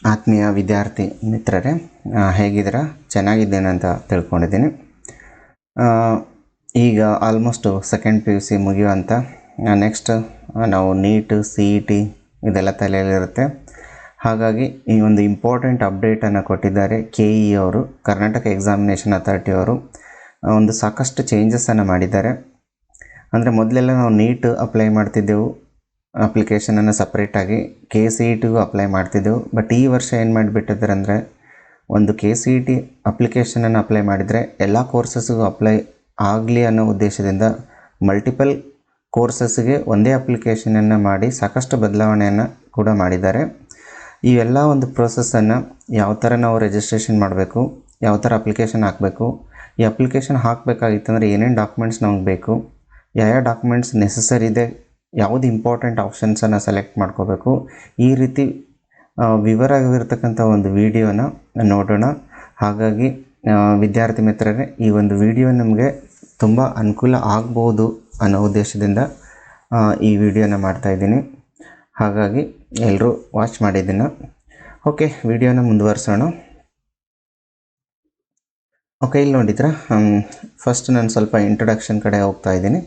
ಆತ್ಮೀಯ ವಿದ್ಯಾರ್ಥಿ ಮಿತ್ರರೇ, ಹೇಗಿದ್ದೀರಾ? ಚೆನ್ನಾಗಿದ್ದೇನೆ ಅಂತ ತಿಳ್ಕೊಂಡಿದ್ದೀನಿ. ಈಗ ಆಲ್ಮೋಸ್ಟು ಸೆಕೆಂಡ್ PUC ಮುಗಿಯುವಂಥ ನೆಕ್ಸ್ಟ್ ನಾವು ನೀಟ್ CET ಇದೆಲ್ಲ ತಲೆಯಲ್ಲಿರುತ್ತೆ. ಹಾಗಾಗಿ ಈ ಒಂದು ಇಂಪಾರ್ಟೆಂಟ್ ಅಪ್ಡೇಟನ್ನು ಕೊಟ್ಟಿದ್ದಾರೆ KE ಅವರು, ಕರ್ನಾಟಕ ಎಕ್ಸಾಮಿನೇಷನ್ ಅಥಾರಿಟಿ ಅವರು. ಒಂದು ಸಾಕಷ್ಟು ಚೇಂಜಸನ್ನು ಮಾಡಿದ್ದಾರೆ. ಅಂದರೆ ಮೊದಲೆಲ್ಲ ನಾವು ನೀಟ್ ಅಪ್ಲೈ ಮಾಡ್ತಿದ್ದೆವು, ಅಪ್ಲಿಕೇಶನನ್ನು ಸಪ್ರೇಟಾಗಿ KCETಗೂ ಅಪ್ಲೈ ಮಾಡ್ತಿದ್ದೆವು. ಬಟ್ ಈ ವರ್ಷ ಏನು ಮಾಡಿಬಿಟ್ಟಿದ್ದಾರೆ ಅಂದರೆ, ಒಂದು KCET ಅಪ್ಲಿಕೇಶನನ್ನು ಅಪ್ಲೈ ಮಾಡಿದರೆ ಎಲ್ಲ ಕೋರ್ಸಸ್ಗೂ ಅಪ್ಲೈ ಆಗಲಿ ಅನ್ನೋ ಉದ್ದೇಶದಿಂದ ಮಲ್ಟಿಪಲ್ ಕೋರ್ಸಸ್ಗೆ ಒಂದೇ ಅಪ್ಲಿಕೇಶನನ್ನು ಮಾಡಿ ಸಾಕಷ್ಟು ಬದಲಾವಣೆಯನ್ನು ಕೂಡ ಮಾಡಿದ್ದಾರೆ. ಇವೆಲ್ಲ ಒಂದು ಪ್ರೋಸೆಸ್ಸನ್ನು ಯಾವ ಥರ ನಾವು ರಿಜಿಸ್ಟ್ರೇಷನ್ ಮಾಡಬೇಕು, ಯಾವ ಥರ ಅಪ್ಲಿಕೇಶನ್ ಹಾಕಬೇಕು, ಈ ಅಪ್ಲಿಕೇಶನ್ ಹಾಕಬೇಕಾಗಿತ್ತಂದರೆ ಏನೇನು ಡಾಕ್ಯುಮೆಂಟ್ಸ್ ನಮಗೆ ಬೇಕು, ಯಾವ ಡಾಕ್ಯುಮೆಂಟ್ಸ್ ನೆಸಸರಿ ಇದೆ, ಯಾವುದು ಇಂಪಾರ್ಟೆಂಟ್ ಆಪ್ಷನ್ಸನ್ನು ಸೆಲೆಕ್ಟ್ ಮಾಡ್ಕೋಬೇಕು, ಈ ರೀತಿ ವಿವರವಾಗಿರ್ತಕ್ಕಂಥ ಒಂದು ವಿಡಿಯೋನ ನೋಡೋಣ. ಹಾಗಾಗಿ ವಿದ್ಯಾರ್ಥಿ ಮಿತ್ರರೇ, ಈ ಒಂದು ವಿಡಿಯೋ ನಿಮಗೆ ತುಂಬ ಅನುಕೂಲ ಆಗ್ಬೋದು ಅನ್ನೋ ಉದ್ದೇಶದಿಂದ ಈ ವಿಡಿಯೋನ ಮಾಡ್ತಾಯಿದ್ದೀನಿ. ಹಾಗಾಗಿ ಎಲ್ಲರೂ ವಾಚ್ ಮಾಡಿದ್ದನ್ನು. ಓಕೆ, ವಿಡಿಯೋನ ಮುಂದುವರಿಸೋಣ. ಓಕೆ, ಇಲ್ಲಿ ನೋಡಿದ್ರೆ ಫಸ್ಟ್ ನಾನು ಸ್ವಲ್ಪ ಇಂಟ್ರೊಡಕ್ಷನ್ ಕಡೆ ಹೋಗ್ತಾ ಇದ್ದೀನಿ.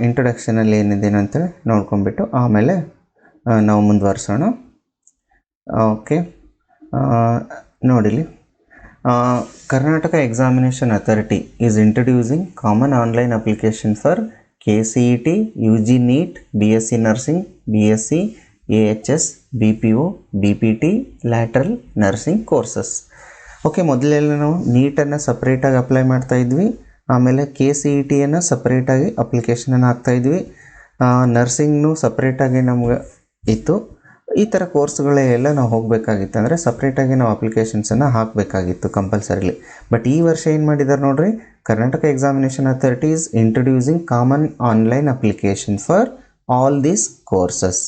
ಇಂಟ್ರೊಡಕ್ಷನಲ್ಲಿ ಏನಿದೆ ಅಂತೇಳಿ ನೋಡ್ಕೊಂಡ್ಬಿಟ್ಟು ಆಮೇಲೆ ನಾವು ಮುಂದುವರಿಸೋಣ. ಓಕೆ, ನೋಡಿಲಿ, Karnataka examination authority is introducing common online application for KCET, UG NEET, BSc nursing, BSc, AHS, BPO, BPT, lateral nursing courses. Okay, ಮೊದಲೆಲ್ಲ ನಾವು ನೀಟನ್ನು ಸಪ್ರೇಟಾಗಿ ಅಪ್ಲೈ ಮಾಡ್ತಾಯಿದ್ವಿ, ಆಮೇಲೆ KCETಯನ್ನು ಸಪ್ರೇಟಾಗಿ ಅಪ್ಲಿಕೇಶನನ್ನು ಹಾಕ್ತಾಯಿದ್ವಿ, ನರ್ಸಿಂಗ್ನು ಸಪ್ರೇಟಾಗಿ ನಮ್ಗೆ ಇತ್ತು. ಈ ಥರ ಕೋರ್ಸ್ಗಳೆಲ್ಲ ನಾವು ಹೋಗಬೇಕಾಗಿತ್ತು ಅಂದರೆ ಸಪ್ರೇಟಾಗಿ ನಾವು ಅಪ್ಲಿಕೇಶನ್ಸನ್ನು ಹಾಕಬೇಕಾಗಿತ್ತು ಕಂಪಲ್ಸರಿಲಿ. ಬಟ್ ಈ ವರ್ಷ ಏನು ಮಾಡಿದ್ದಾರೆ ನೋಡ್ರಿ, Karnataka examination authority is introducing common online application for all these courses.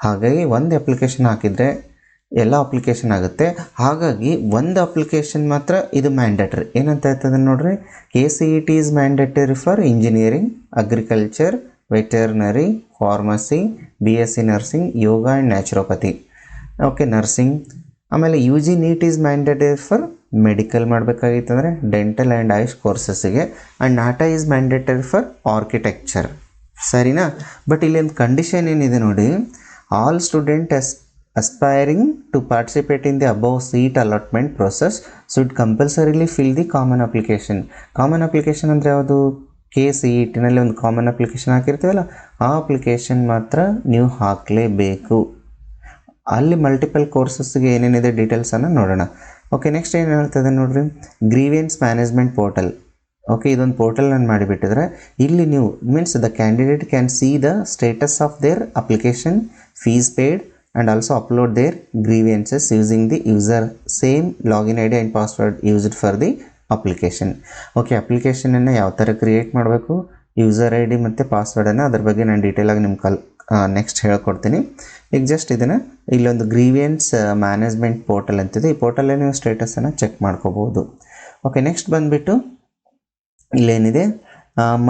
ಹಾಗಾಗಿ ಒಂದು ಅಪ್ಲಿಕೇಶನ್ ಹಾಕಿದರೆ ಎಲ್ಲ ಅಪ್ಲಿಕೇಶನ್ ಆಗುತ್ತೆ. ಹಾಗಾಗಿ ಒಂದು ಅಪ್ಲಿಕೇಶನ್ ಮಾತ್ರ ಇದು ಮ್ಯಾಂಡೇಟ್ರಿ. ಏನಂತ ಹೇಳ್ತದೆ ನೋಡ್ರಿ, KCET is mandatory for engineering, agriculture, veterinary, pharmacy, BSc nursing, yoga and naturopathy. Okay, nursing. ಆಮೇಲೆ UG NEET is mandatory for medical ಮಾಡಬೇಕಾಗಿತ್ತಂದರೆ ಡೆಂಟಲ್ ಆ್ಯಂಡ್ ಐಸ್ ಕೋರ್ಸಸ್ಸಿಗೆ, and NATA is mandatory for architecture. ಸರಿನಾ? ಬಟ್ ಇಲ್ಲಿ ಒಂದು ಕಂಡೀಷನ್ ಏನಿದೆ ನೋಡಿ, all student aspiring to participate in the above seat allotment process should compulsorily fill the common application. Common application ಅಂದರೆ ಯಾವುದು? KCETನಲ್ಲಿ ಒಂದು ಕಾಮನ್ ಅಪ್ಲಿಕೇಶನ್ ಹಾಕಿರ್ತೀವಲ್ಲ, ಆ ಅಪ್ಲಿಕೇಶನ್ ಮಾತ್ರ ನೀವು ಹಾಕಲೇಬೇಕು. ಅಲ್ಲಿ ಮಲ್ಟಿಪಲ್ ಕೋರ್ಸಸ್ಗೆ ಏನೇನಿದೆ ಡೀಟೇಲ್ಸನ್ನು ನೋಡೋಣ. ಓಕೆ, ನೆಕ್ಸ್ಟ್ ಏನು ಹೇಳ್ತದೆ ನೋಡ್ರಿ, ಗ್ರೀವೆನ್ಸ್ ಮ್ಯಾನೇಜ್ಮೆಂಟ್ ಪೋರ್ಟಲ್. ಓಕೆ, ಇದೊಂದು ಪೋರ್ಟಲನ್ನು ಮಾಡಿಬಿಟ್ಟಿದ್ರೆ ಇಲ್ಲಿ ನೀವು means the candidate can see the status of their application, fees paid, and also upload their grievances using the user same login ID and password used for the application. Okay, ಅಪ್ಲಿಕೇಶನನ್ನು ಯಾವ ಥರ create ಮಾಡಬೇಕು, user ID ಮತ್ತು ಪಾಸ್ವರ್ಡನ್ನು ಅದ್ರ ಬಗ್ಗೆ ನಾನು ಡೀಟೇಲಾಗಿ ನಿಮ್ಮ next ಹೇಳ್ಕೊಡ್ತೀನಿ. ಈಗ ಜಸ್ಟ್ ಇದನ್ನು ಇಲ್ಲೊಂದು ಗ್ರೀವಿಯನ್ಸ್ ಮ್ಯಾನೇಜ್ಮೆಂಟ್ ಪೋರ್ಟಲ್ ಅಂತಿದೆ, ಈ ಪೋರ್ಟಲ್ಲೇ ನೀವು ಸ್ಟೇಟಸನ್ನು ಚೆಕ್ ಮಾಡ್ಕೋಬೋದು. ಓಕೆ, ನೆಕ್ಸ್ಟ್ ಬಂದುಬಿಟ್ಟು ಇಲ್ಲೇನಿದೆ,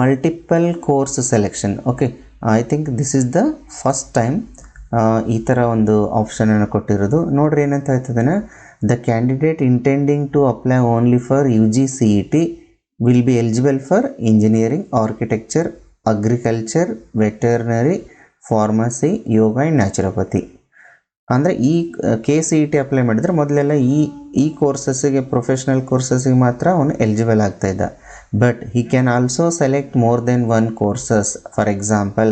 multiple course selection. Okay, I think this is the first time ಈ ಥರ ಒಂದು ಆಪ್ಷನನ್ನು ಕೊಟ್ಟಿರೋದು. ನೋಡ್ರಿ ಏನಂತ ಹೇಳ್ತದೆ, the candidate intending to apply only for UG CET will be eligible for engineering, architecture, agriculture, veterinary, pharmacy, yoga and naturopathy. ಅಂದರೆ ಈ KCET ಅಪ್ಲೈ ಮಾಡಿದರೆ ಮೊದಲೆಲ್ಲ ಈ ಕೋರ್ಸಸ್ಸಿಗೆ, ಪ್ರೊಫೆಷ್ನಲ್ ಕೋರ್ಸಸ್ಸಿಗೆ ಮಾತ್ರ ಅವನು ಎಲಿಜಿಬಲ್ ಆಗ್ತಾಯಿದ್ದ. But he can also select more than one courses. For example,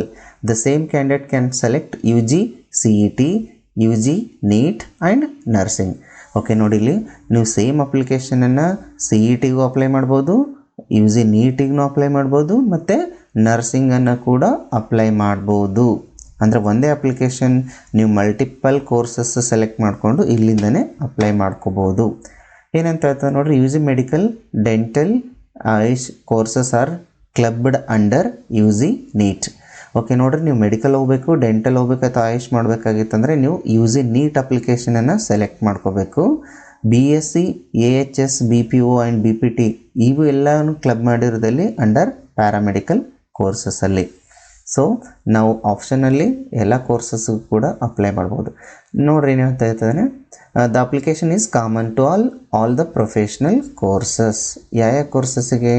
the same candidate can select UG CET, UG NEET and nursing. Okay, ನೋಡಿಲಿ, ನೀವು ಸೇಮ್ ಅಪ್ಲಿಕೇಶನನ್ನು CETಗೂ ಅಪ್ಲೈ ಮಾಡ್ಬೋದು, UG NEETಗೂ ಅಪ್ಲೈ ಮಾಡ್ಬೋದು, ಮತ್ತು ನರ್ಸಿಂಗನ್ನು ಕೂಡ ಅಪ್ಲೈ ಮಾಡ್ಬೋದು. ಅಂದರೆ ಒಂದೇ ಅಪ್ಲಿಕೇಶನ್ ನೀವು ಮಲ್ಟಿಪಲ್ ಕೋರ್ಸಸ್ ಸೆಲೆಕ್ಟ್ ಮಾಡಿಕೊಂಡು ಇಲ್ಲಿಂದನೇ ಅಪ್ಲೈ ಮಾಡ್ಕೋಬೋದು. ಏನಂತ ಹೇಳ್ತಾರೆ ನೋಡಿರಿ, UG ಮೆಡಿಕಲ್, ಡೆಂಟಲ್, ಐಸ್ courses are clubbed under UG NEET. Okay, ನೋಡಿರಿ, ನೀವು ಮೆಡಿಕಲ್ ಹೋಗಬೇಕು, ಡೆಂಟಲ್ ಹೋಗ್ಬೇಕು ಅಥವಾ ಆಯುಷ್ ಮಾಡಬೇಕಾಗಿತ್ತಂದರೆ ನೀವು UG NEET ಅಪ್ಲಿಕೇಶನನ್ನು ಸೆಲೆಕ್ಟ್ ಮಾಡ್ಕೋಬೇಕು. BSc, AHS, BPO and BPT ಇವು ಎಲ್ಲನೂ ಕ್ಲಬ್ ಮಾಡಿರೋದಲ್ಲಿ ಅಂಡರ್ ಪ್ಯಾರಾಮೆಡಿಕಲ್ ಕೋರ್ಸಸ್ಸಲ್ಲಿ. ಸೊ ನಾವು ಆಪ್ಷನಲ್ಲಿ ಎಲ್ಲ ಕೋರ್ಸಸ್ಗೂ ಕೂಡ ಅಪ್ಲೈ ಮಾಡ್ಬೋದು. ನೋಡ್ರಿ ಏನು ಅಂತ ಹೇಳ್ತದೆ, the application is common to all the professional courses. ಯಾವ ಕೋರ್ಸಸ್ಸಿಗೆ?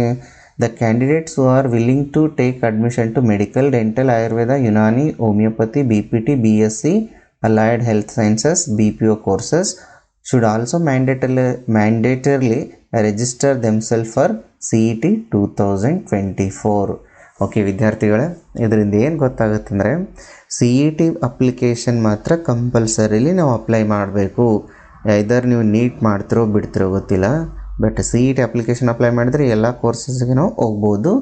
The candidates who are willing to take admission to medical, dental, Ayurveda, Unani, homeopathy, BPT, BSc, Allied Health Sciences, BPO courses should also mandatorily register themselves for CET 2024. Okay ವಿದ್ಯಾರ್ಥಿಗಳೇ, ಇದರಿಂದ ಏನು ಗೊತ್ತಾಗುತ್ತೆ ಅಂದರೆ CET application ಮಾತ್ರ compulsorily ನಾವು apply ಮಾಡಬೇಕು. ಐದರ್ ನೀವು neat ಮಾಡ್ತಿರೋ ಬಿಡ್ತಿರೋ ಗೊತ್ತಿಲ್ಲ, ಬಟ್ CET ಅಪ್ಲಿಕೇಶನ್ ಅಪ್ಲೈ ಮಾಡಿದರೆ ಎಲ್ಲ ಕೋರ್ಸಸ್ಗೆ ನಾವು ಹೋಗ್ಬೋದು.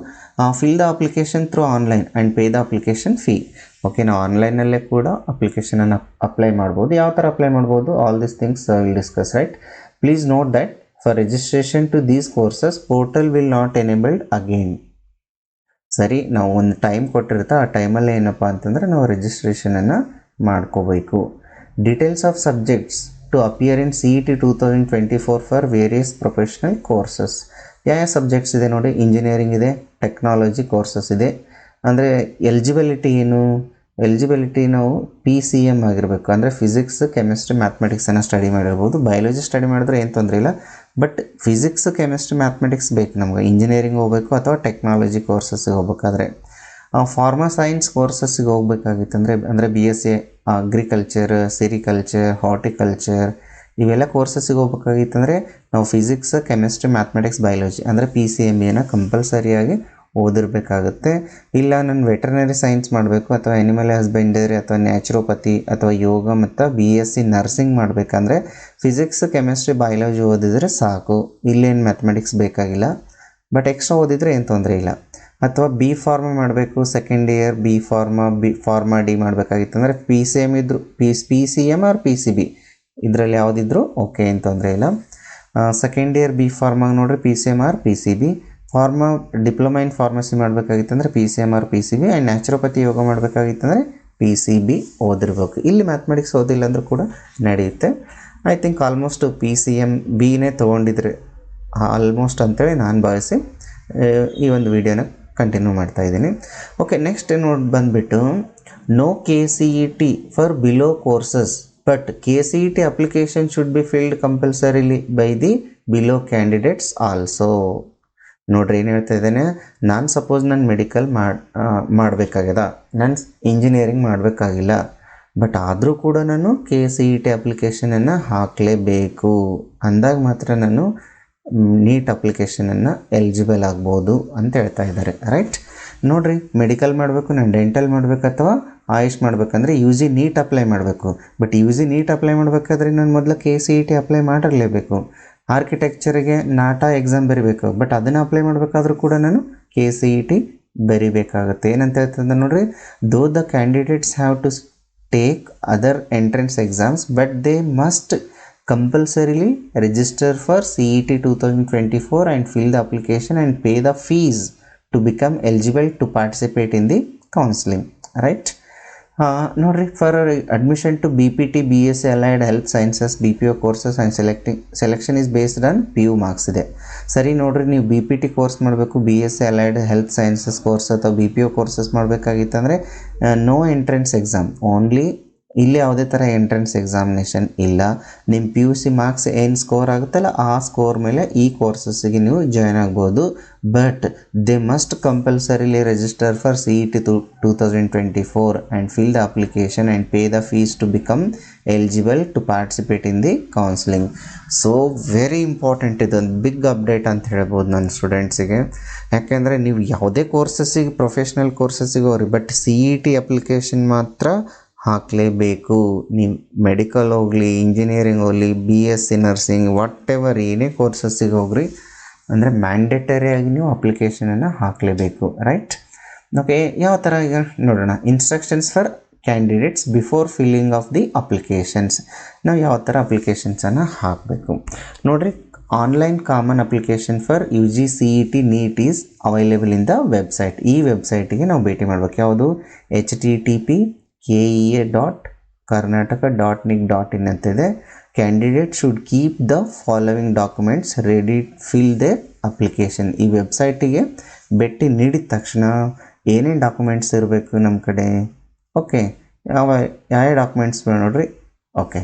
Fill the application through online and pay the application fee. Okay, ನಾವು ಆನ್ಲೈನಲ್ಲೇ ಕೂಡ ಅಪ್ಲಿಕೇಶನನ್ನು ಅಪ್ಲೈ ಮಾಡ್ಬೋದು. ಯಾವ ಥರ ಅಪ್ಲೈ ಮಾಡ್ಬೋದು? All this things will discuss, right? Please note that for registration to these courses portal will not enabled again. ಸರಿ, ನಾವು ಒಂದು ಟೈಮ್ ಕೊಟ್ಟಿರುತ್ತೆ, ಆ ಟೈಮಲ್ಲಿ ಏನಪ್ಪ ಅಂತಂದರೆ ನಾವು ರಿಜಿಸ್ಟ್ರೇಷನನ್ನು ಮಾಡ್ಕೋಬೇಕು. Details of subjects to appear in CET 2024 for various professional courses. ಯಾವ ಸಬ್ಜೆಕ್ಟ್ಸ್ ಇದೆ ನೋಡಿ? ಇಂಜಿನಿಯರಿಂಗ್ ಇದೆ, ಟೆಕ್ನಾಲಜಿ ಕೋರ್ಸಸ್ ಇದೆ. ಅಂದರೆ ಎಲಿಜಿಬಿಲಿಟಿ ಏನು? ಎಲಿಜಿಬಿಲಿಟಿ ನಾವು PCM ಆಗಿರಬೇಕು, ಅಂದರೆ ಫಿಸಿಕ್ಸ್, ಕೆಮಿಸ್ಟ್ರಿ, ಮ್ಯಾಥಮೆಟಿಕ್ಸನ್ನು ಸ್ಟಡಿ ಮಾಡಿರ್ಬೋದು. ಬಯಾಲಜಿ ಸ್ಟಡಿ ಮಾಡಿದ್ರೆ ಏನು ತೊಂದರೆ ಇಲ್ಲ, ಬಟ್ ಫಿಸಿಕ್ಸ್, ಕೆಮಿಸ್ಟ್ರಿ, ಮ್ಯಾಥಮೆಟಿಕ್ಸ್ ಬೇಕು ನಮಗೆ ಇಂಜಿನಿಯರಿಂಗ್ ಹೋಗಬೇಕು ಅಥವಾ ಟೆಕ್ನಾಲಜಿ ಕೋರ್ಸಸ್ಸಿಗೆ ಹೋಗ್ಬೇಕಾದ್ರೆ. ಫಾರ್ಮಾ ಸೈನ್ಸ್ ಕೋರ್ಸಸ್ಸಿಗೆ ಹೋಗ್ಬೇಕಾಗಿತ್ತು ಅಂದರೆ BSc ಅಗ್ರಿಕಲ್ಚರ್, ಸೆರಿಕಲ್ಚರ್, ಹಾರ್ಟಿಕಲ್ಚರ್ ಇವೆಲ್ಲ ಕೋರ್ಸಸ್ಸಿಗೆ ಹೋಗ್ಬೇಕಾಗಿತ್ತಂದರೆ ನಾವು ಫಿಸಿಕ್ಸ್, ಕೆಮಿಸ್ಟ್ರಿ, ಮ್ಯಾಥಮೆಟಿಕ್ಸ್, ಬಯಾಲಜಿ ಅಂದರೆ PCMAನ ಕಂಪಲ್ಸರಿಯಾಗಿ ಓದಿರಬೇಕಾಗುತ್ತೆ. ಇಲ್ಲ ನಾನು ವೆಟರ್ನರಿ ಸೈನ್ಸ್ ಮಾಡಬೇಕು ಅಥವಾ ಎನಿಮಲ್ ಹಸ್ಬೆಂಡರಿ ಅಥವಾ ನ್ಯಾಚುರೋಪತಿ ಅಥವಾ ಯೋಗ ಮತ್ತು BSc ನರ್ಸಿಂಗ್ ಮಾಡಬೇಕಂದ್ರೆ ಫಿಸಿಕ್ಸ್, ಕೆಮಿಸ್ಟ್ರಿ, ಬಯಾಲಜಿ ಓದಿದರೆ ಸಾಕು. ಇಲ್ಲೇನು ಮ್ಯಾಥಮೆಟಿಕ್ಸ್ ಬೇಕಾಗಿಲ್ಲ, ಬಟ್ ಎಕ್ಸ್ಟ್ರಾ ಓದಿದರೆ ಏನು ತೊಂದರೆ ಇಲ್ಲ. ಅಥವಾ B ಫಾರ್ಮಾ ಮಾಡಬೇಕು, ಸೆಕೆಂಡ್ ಇಯರ್ ಫಾರ್ಮಾ D ಮಾಡಬೇಕಾಗಿತ್ತು ಅಂದರೆ PCM ಇದ್ದರು, PCM ಆರ್ PCB ಇದರಲ್ಲಿ ಯಾವುದಿದ್ರು ಓಕೆ, ಏನು ತೊಂದರೆ ಇಲ್ಲ. ಸೆಕೆಂಡ್ ಇಯರ್ B ಫಾರ್ಮಾಗ ನೋಡಿರಿ PCM or PCB. Pharma diploma in pharmacy ಮಾಡಬೇಕಾಗಿತ್ತಂದರೆ PCM or PCB. And naturopathy yoga ಮಾಡಬೇಕಾಗಿತ್ತಂದರೆ PCB ಓದಿರ್ಬೇಕು. ಇಲ್ಲಿ ಮ್ಯಾಥಮೆಟಿಕ್ಸ್ ಓದಿಲ್ಲ ಅಂದರೂ ಕೂಡ ನಡೆಯುತ್ತೆ. ಐ ಥಿಂಕ್ ಆಲ್ಮೋಸ್ಟ್ PCM Bನೇ ತೊಗೊಂಡಿದ್ರೆ ಆಲ್ಮೋಸ್ಟ್ ಅಂತೇಳಿ ನಾನು ಭಾವಿಸಿ ಈ ಒಂದು ವಿಡಿಯೋನ ಕಂಟಿನ್ಯೂ ಮಾಡ್ತಾ ಇದ್ದೀನಿ. ಓಕೆ, ನೆಕ್ಸ್ಟ್ ಬಂದುಬಿಟ್ಟು no KCET for below courses but KCET application should be filled compulsorily by the below candidates also. ನೋಡ್ರಿ ಏನು ಹೇಳ್ತಾ ಇದ್ದೇನೆ, ನಾನು ಸಪೋಸ್ ನಾನು ಮೆಡಿಕಲ್ ಮಾಡಬೇಕಾಗ್ಯದ, ನಾನು ಇಂಜಿನಿಯರಿಂಗ್ ಮಾಡಬೇಕಾಗಿಲ್ಲ, ಬಟ್ ಆದರೂ ಕೂಡ ನಾನು KCET ಅಪ್ಲಿಕೇಶನನ್ನು ಹಾಕಲೇಬೇಕು ಅಂದಾಗ ಮಾತ್ರ ನಾನು ನೀಟ್ ಅಪ್ಲಿಕೇಶನನ್ನು ಎಲಿಜಿಬಲ್ ಆಗ್ಬೋದು ಅಂತ ಹೇಳ್ತಾ ಇದ್ದಾರೆ, ರೈಟ್? ನೋಡಿರಿ, ಮೆಡಿಕಲ್ ಮಾಡಬೇಕು, ನಾನು ಡೆಂಟಲ್ ಮಾಡಬೇಕು ಅಥವಾ ಆಯುಷ್ ಮಾಡಬೇಕಂದ್ರೆ UG ನೀಟ್ ಅಪ್ಲೈ ಮಾಡಬೇಕು. ಬಟ್ UG ನೀಟ್ ಅಪ್ಲೈ ಮಾಡಬೇಕಾದ್ರೆ ನಾನು ಮೊದಲು KCET ಅಪ್ಲೈ ಮಾಡಿರಲೇಬೇಕು. ಆರ್ಕಿಟೆಕ್ಚರಿಗೆ ನಾಟಾ ಎಕ್ಸಾಮ್ ಬರೀಬೇಕು, ಬಟ್ ಅದನ್ನು ಅಪ್ಲೈ ಮಾಡಬೇಕಾದ್ರೂ ಕೂಡ ನಾನು KCET ಬರೀಬೇಕಾಗುತ್ತೆ. ಏನಂತ ಹೇಳ್ತಂದ್ರೆ ನೋಡಿರಿ, though the candidates have to take other entrance exams but they must compulsorily register for CET 2024 and fill the application and pay the fees to become eligible to participate in the counseling, right? ನೋಡ್ರಿ, for admission to BPT, BSc, Allied Health Sciences, BPO courses and selection is based on PU marks ಇದೆ. ಸರಿ, ನೋಡ್ರಿ, ನೀವು BPT course ಮಾಡಬೇಕು, BSc, Allied Health Sciences course ಅಥವಾ BPO courses ಮಾಡಬೇಕಾಗಿತ್ತಂದರೆ no entrance exam, only ಇಲ್ಲಿ ಯಾವುದೇ ಥರ ಎಂಟ್ರೆನ್ಸ್ ಎಕ್ಸಾಮಿನೇಷನ್ ಇಲ್ಲ. ನಿಮ್ಮ PUC ಮಾರ್ಕ್ಸ್ ಏನು ಸ್ಕೋರ್ ಆಗುತ್ತಲ್ಲ ಆ ಸ್ಕೋರ್ ಮೇಲೆ ಈ ಕೋರ್ಸಸ್ಸಿಗೆ ನೀವು ಜಾಯ್ನ್ ಆಗ್ಬೋದು. But they must compulsorily register for CET 2024 and fill the application and pay the fees to become eligible to participate in the counselling. So very important, ಇದೊಂದು big update ಅಂತ ಹೇಳ್ಬೋದು ನನ್ನ ಸ್ಟೂಡೆಂಟ್ಸಿಗೆ. ಯಾಕೆಂದರೆ ನೀವು ಯಾವುದೇ ಕೋರ್ಸಸ್ಸಿಗೆ, ಪ್ರೊಫೆಷ್ನಲ್ ಕೋರ್ಸಸ್ಸಿಗೆ ಹೋಗ್ರಿ, ಬಟ್ CET ಅಪ್ಲಿಕೇಶನ್ ಮಾತ್ರ ಹಾಕಲೇಬೇಕು. ನೀವು ಮೆಡಿಕಲ್ ಹೋಗಲಿ, ಇಂಜಿನಿಯರಿಂಗ್ ಹೋಗಲಿ, BSc ನರ್ಸಿಂಗ್, ವಾಟ್ ಎವರ್ ಏನೇ ಕೋರ್ಸಸ್ಸಿಗೆ ಹೋಗ್ರಿ ಅಂದರೆ ಮ್ಯಾಂಡೇಟರಿಯಾಗಿ ನೀವು ಅಪ್ಲಿಕೇಶನನ್ನು ಹಾಕಲೇಬೇಕು, ರೈಟ್? ಓಕೆ, ಯಾವ ಥರ ಈಗ ನೋಡೋಣ. Instructions for candidates before filling of the applications. ನಾವು ಯಾವ ಥರ ಅಪ್ಲಿಕೇಶನ್ಸನ್ನು ಹಾಕಬೇಕು ನೋಡಿರಿ. Online common application for UG CET NEET is available in the website. ಈ ವೆಬ್ಸೈಟಿಗೆ ನಾವು ಭೇಟಿ ಮಾಡಬೇಕು. ಯಾವುದು? http://kea.com/. karnataka.nic.in ಅಂತಿದೆ. Candidate should keep the following documents ready fill their application. ಈ ವೆಬ್ಸೈಟಿಗೆ ಭೇಟಿ ನೀಡಿದ ತಕ್ಷಣ ಏನೇನು ಡಾಕ್ಯುಮೆಂಟ್ಸ್ ಇರಬೇಕು ನಮ್ಮ ಕಡೆ, ಓಕೆ, ಯಾವ ಡಾಕ್ಯುಮೆಂಟ್ಸ್ ನೋಡ್ರಿ. ಓಕೆ,